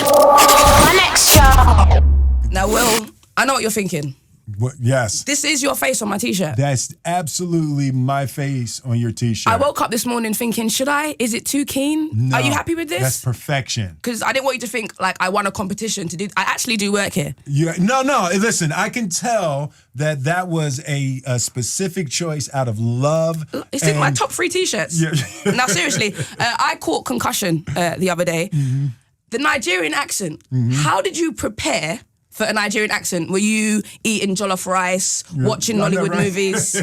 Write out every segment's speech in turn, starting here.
My next show. Now, Will, I know what you're thinking. What, yes. This is your face on my t-shirt. That's absolutely my face on your t-shirt. I woke up this morning thinking, should I? Is it too keen? No, Are you happy with this? That's perfection. Because I didn't want you to think like I won a competition to do. I actually do work here. No. Listen, I can tell that was a specific choice out of love. It's in my top 3 t-shirts. Yeah. Now, seriously, I caught concussion the other day. Mm-hmm. The Nigerian accent. How did you prepare for a Nigerian accent? Were you eating jollof rice, watching Nollywood movies?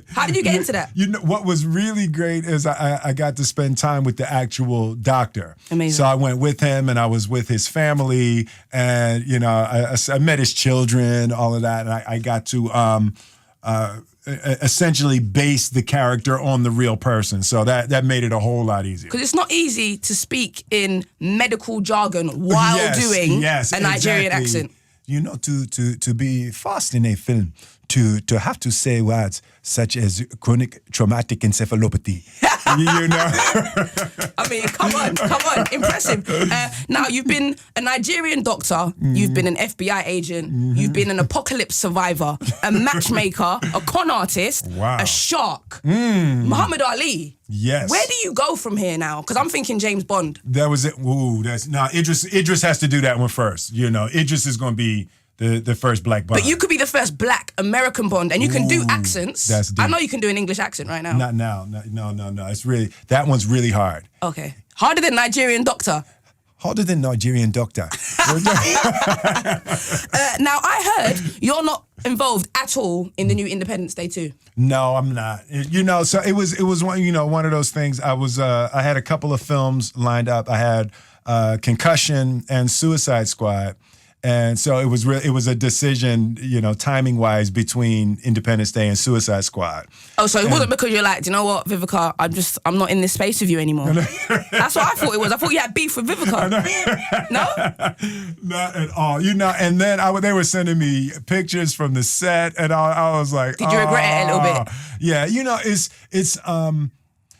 How did you get into that? You know, what was really great is I got to spend time with the actual doctor. Amazing. So I went with him and I was with his family and, you know, I met his children, all of that. And I got to essentially base the character on the real person. So that made it a whole lot easier. Because it's not easy to speak in medical jargon while doing a Nigerian accent. You know, to be fast in a film, to have to say words such as chronic traumatic encephalopathy. You know? I mean, come on, impressive. Now, you've been a Nigerian doctor, you've been an FBI agent, you've been an apocalypse survivor, a matchmaker, a con artist, a shark, Muhammad Ali. Yes. Where do you go from here now? Because I'm thinking James Bond. That was it. Ooh, Idris has to do that one first. You know, Idris is going to be the first black Bond. But you could be the first black American Bond, and you can do accents. That's deep. I know you can do an English accent right now. Not now. No. It's really, that one's really hard. Okay. Harder than Nigerian doctor. Harder than Nigerian doctor. Now, I heard you're not involved at all in the new Independence Day 2. No, I'm not. You know, so it was one of those things. I had a couple of films lined up. I had Concussion and Suicide Squad. And so it was a decision, you know, timing wise between Independence Day and Suicide Squad. Oh, so it wasn't because you're like, do you know what, Vivica, I'm not in this space with you anymore. That's what I thought it was. I thought you had beef with Vivica. No? Not at all. You know, and then they were sending me pictures from the set, and I was like, did you regret it a little bit? Yeah, you know, it's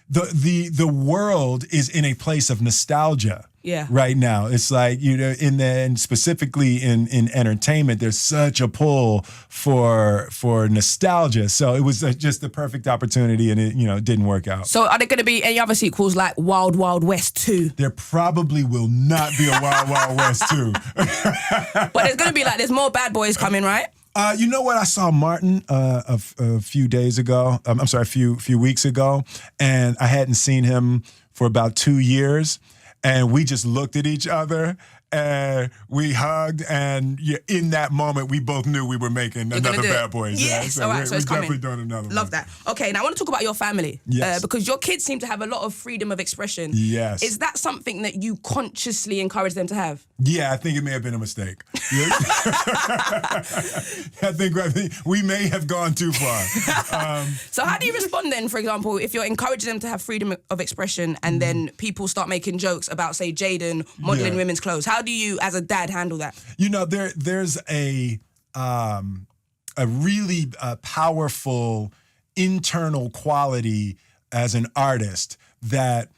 the world is in a place of nostalgia. Yeah. Right now, it's like, you know, and specifically in entertainment, there's such a pull for nostalgia. So it was just the perfect opportunity, and it didn't work out. So are there going to be any other sequels like Wild Wild West 2? There probably will not be a Wild Wild West 2. But there's going to be there's more bad boys coming, right? You know what? I saw Martin a few days ago. I'm sorry, a few weeks ago, and I hadn't seen him for about 2 years. And we just looked at each other and we hugged, and in that moment, we both knew we were making another Bad Boys. Yes, so all right, so it's definitely coming. doing another one. Love that. Okay, now I want to talk about your family. Yes. Because your kids seem to have a lot of freedom of expression. Yes. Is that something that you consciously encourage them to have? Yeah, I think it may have been a mistake. I think we may have gone too far. So how do you respond then, for example, if you're encouraging them to have freedom of expression and then people start making jokes about, say, Jaden modeling women's clothes? How do you, as a dad, handle that? You know, there's a really powerful internal quality as an artist that,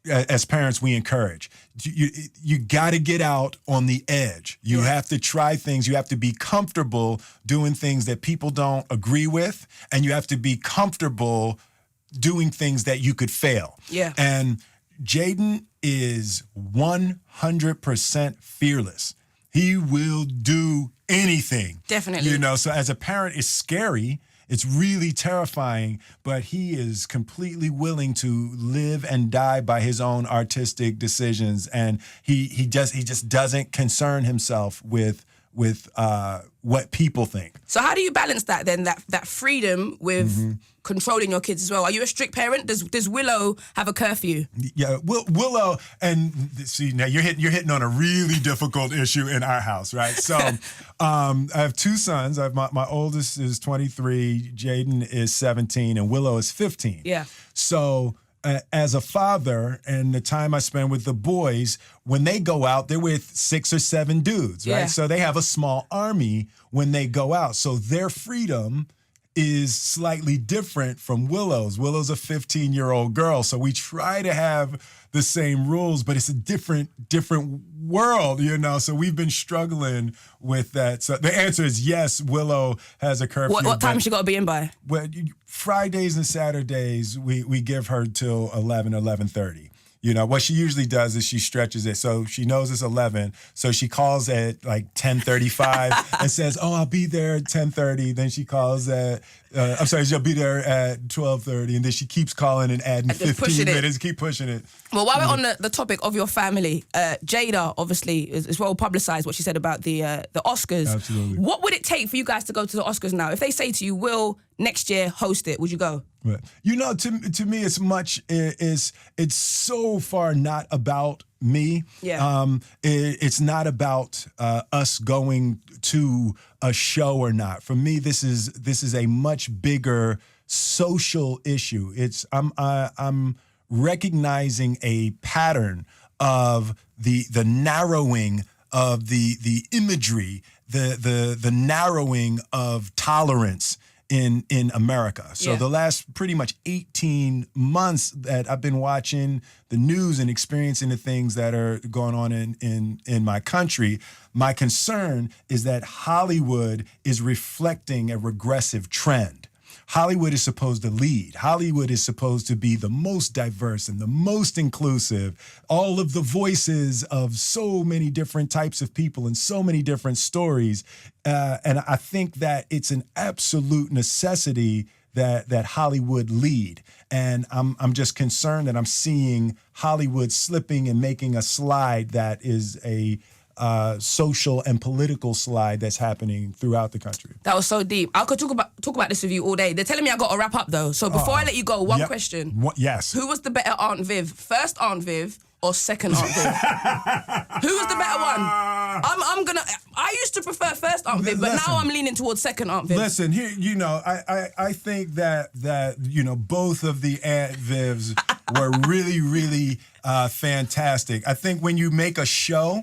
as parents, we encourage. You got to get out on the edge. You have to try things. You have to be comfortable doing things that people don't agree with, and you have to be comfortable doing things that you could fail. Yeah. And Jaden is 100% fearless. He will do anything. Definitely. You know, so as a parent, it's scary. It's really terrifying, but he is completely willing to live and die by his own artistic decisions, and he just doesn't concern himself with what people think. So how do you balance that then, that freedom with controlling your kids as well? Are you a strict parent? Does Willow have a curfew? Yeah, Willow, and see, now you're hitting on a really difficult issue in our house, right? So I have 2 sons. My oldest is 23, Jaden is 17, and Willow is 15. Yeah. So as a father, and the time I spend with the boys, when they go out, they're with 6 or 7 dudes, right? Yeah. So they have a small army when they go out. So their freedom is slightly different from Willow's. Willow's a 15-year-old girl, so we try to have the same rules, but it's a different world, you know. So we've been struggling with that. So the answer is yes. Willow has a curfew. What time she got to be in by? Well, Fridays and Saturdays we give her till 11:30. You know, what she usually does is she stretches it. So she knows it's 11. So she calls at like 10:35 and says, oh, I'll be there at 10:30. Then she calls at, she'll be there at 12:30. And then she keeps calling and adding 15 minutes, keep pushing it. Well, while we're on the topic of your family, Jada obviously is well publicized what she said about the Oscars. Absolutely. What would it take for you guys to go to the Oscars now? If they say to you, Will, next year host it, would you go? Right. You know, to me, it's so far not about me. Yeah. It's not about us going to a show or not. For me, this is a much bigger social issue. I'm recognizing a pattern of the narrowing of the imagery, the narrowing of tolerance in America. So the last pretty much 18 months that I've been watching the news and experiencing the things that are going on in my country, my concern is that Hollywood is reflecting a regressive trend. Hollywood is supposed to lead. Hollywood is supposed to be the most diverse and the most inclusive. All of the voices of so many different types of people and so many different stories. And I think that it's an absolute necessity that Hollywood lead. And I'm just concerned that I'm seeing Hollywood slipping and making a slide that is a social and political slide that's happening throughout the country. That was so deep. I could talk about this with you all day. They're telling me I got to wrap up though. So before I let you go, one question. Yes. Who was the better Aunt Viv? First Aunt Viv or second Aunt Viv? Who was the better one? I used to prefer first Aunt Viv, but now I'm leaning towards second Aunt Viv. Listen, here, you know, I think that you know, both of the Aunt Vivs were really, really fantastic. I think when you make a show,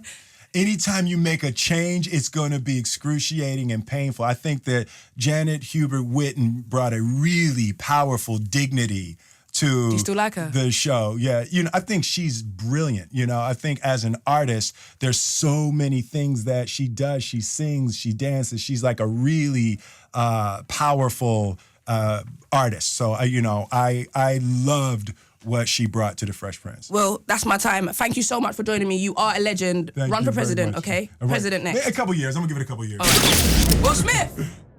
anytime you make a change, it's going to be excruciating and painful. I think that Janet Hubert Whitten brought a really powerful dignity to Do you still like her? The show. Yeah, you know, I think she's brilliant. You know, I think as an artist, there's so many things that she does. She sings, she dances. She's like a really powerful artist. So, I loved what she brought to the Fresh Prince. Well, that's my time. Thank you so much for joining me. You are a legend. Thank Run you for president, very much. okay? Right. President next. A couple years. I'm going to give it a couple years. Right. Will Smith!